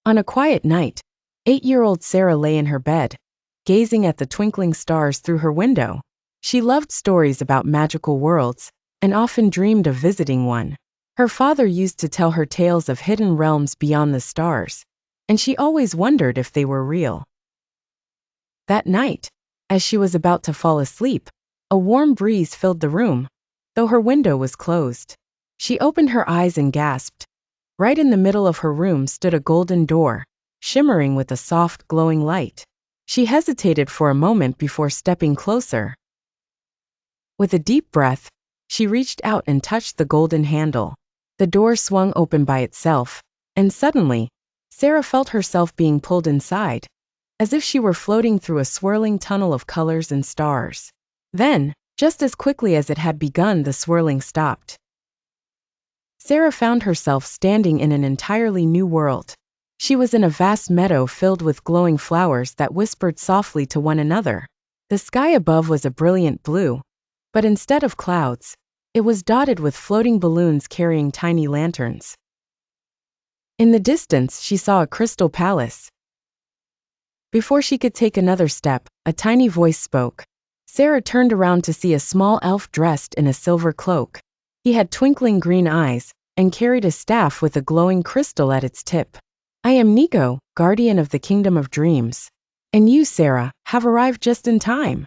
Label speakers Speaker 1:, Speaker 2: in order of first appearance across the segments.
Speaker 1: On a quiet night, 8-year-old Sarah lay in her bed, gazing at the twinkling stars through her window. She loved stories about magical worlds, and often dreamed of visiting one. Her father used to tell her tales of hidden realms beyond the stars, and she always wondered if they were real. That night, as she was about to fall asleep, a warm breeze filled the room, though her window was closed. She opened her eyes and gasped. Right in the middle of her room stood a golden door, shimmering with a soft, glowing light. She hesitated for a moment before stepping closer. With a deep breath, she reached out and touched the golden handle. The door swung open by itself, and suddenly, Sarah felt herself being pulled inside, as if she were floating through a swirling tunnel of colors and stars. Then, just as quickly as it had begun, the swirling stopped. Sarah found herself standing in an entirely new world. She was in a vast meadow filled with glowing flowers that whispered softly to one another. The sky above was a brilliant blue, but instead of clouds, it was dotted with floating balloons carrying tiny lanterns. In the distance, she saw a crystal palace. Before she could take another step, a tiny voice spoke. Sarah turned around to see a small elf dressed in a silver cloak. He had twinkling green eyes, and carried a staff with a glowing crystal at its tip. "I am Niko, guardian of the Kingdom of Dreams. And you, Sarah, have arrived just in time."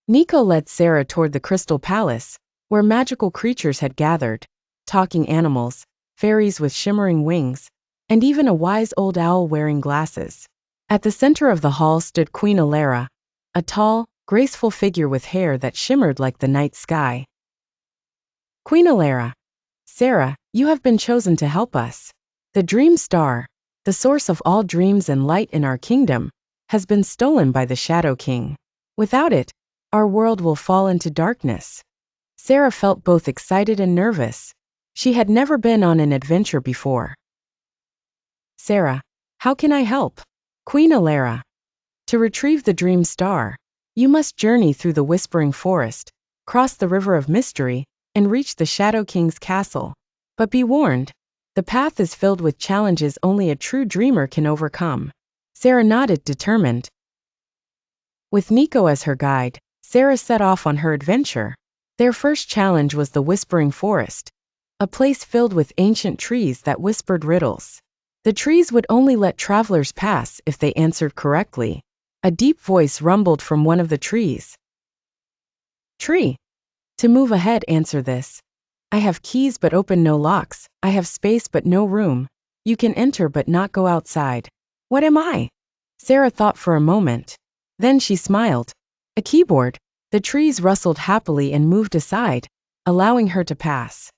Speaker 1: Niko led Sarah toward the crystal palace, where magical creatures had gathered, talking animals, fairies with shimmering wings, and even a wise old owl wearing glasses. At the center of the hall stood Queen Alara, a tall, graceful figure with hair that shimmered like the night sky. "Queen Alara, Sarah, you have been chosen to help us. The Dream Star, the source of all dreams and light in our kingdom, has been stolen by the Shadow King. Without it, our world will fall into darkness." Sarah felt both excited and nervous. She had never been on an adventure before. "Sarah, how can I help?" "Queen Alara, to retrieve the Dream Star, you must journey through the Whispering Forest, cross the River of Mystery, and reach the Shadow King's castle. But be warned, the path is filled with challenges only a true dreamer can overcome." Sarah nodded, determined. With Niko as her guide, Sarah set off on her adventure. Their first challenge was the Whispering Forest, a place filled with ancient trees that whispered riddles. The trees would only let travelers pass if they answered correctly. A deep voice rumbled from one of the trees. "Tree, to move ahead, answer this. I have keys but open no locks. I have space but no room. You can enter but not go outside. What am I?" Sarah thought for a moment. Then she smiled. "A keyboard." The trees rustled happily and moved aside, allowing her to pass.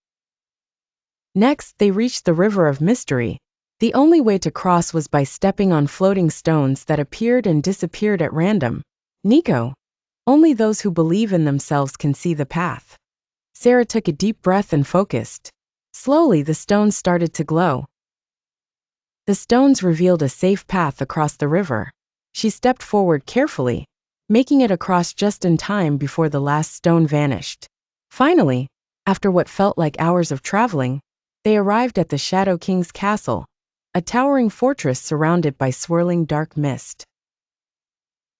Speaker 1: Next, they reached the River of Mystery. The only way to cross was by stepping on floating stones that appeared and disappeared at random. "Niko, only those who believe in themselves can see the path." Sarah took a deep breath and focused. Slowly, the stones started to glow. The stones revealed a safe path across the river. She stepped forward carefully, making it across just in time before the last stone vanished. Finally, after what felt like hours of traveling, they arrived at the Shadow King's castle, a towering fortress surrounded by swirling dark mist.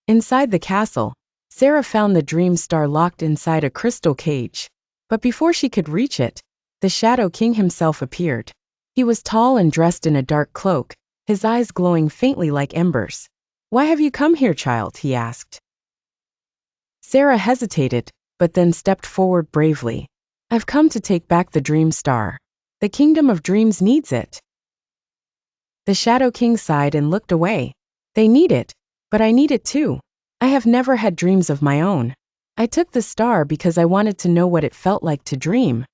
Speaker 1: Inside the castle, Sarah found the Dream Star locked inside a crystal cage. But before she could reach it, the Shadow King himself appeared. He was tall and dressed in a dark cloak, his eyes glowing faintly like embers. "Why have you come here, child?" he asked. Sarah hesitated, but then stepped forward bravely. "I've come to take back the Dream Star. The Kingdom of Dreams needs it." The Shadow King sighed and looked away. "They need it, but I need it too. I have never had dreams of my own. I took the star because I wanted to know what it felt like to dream."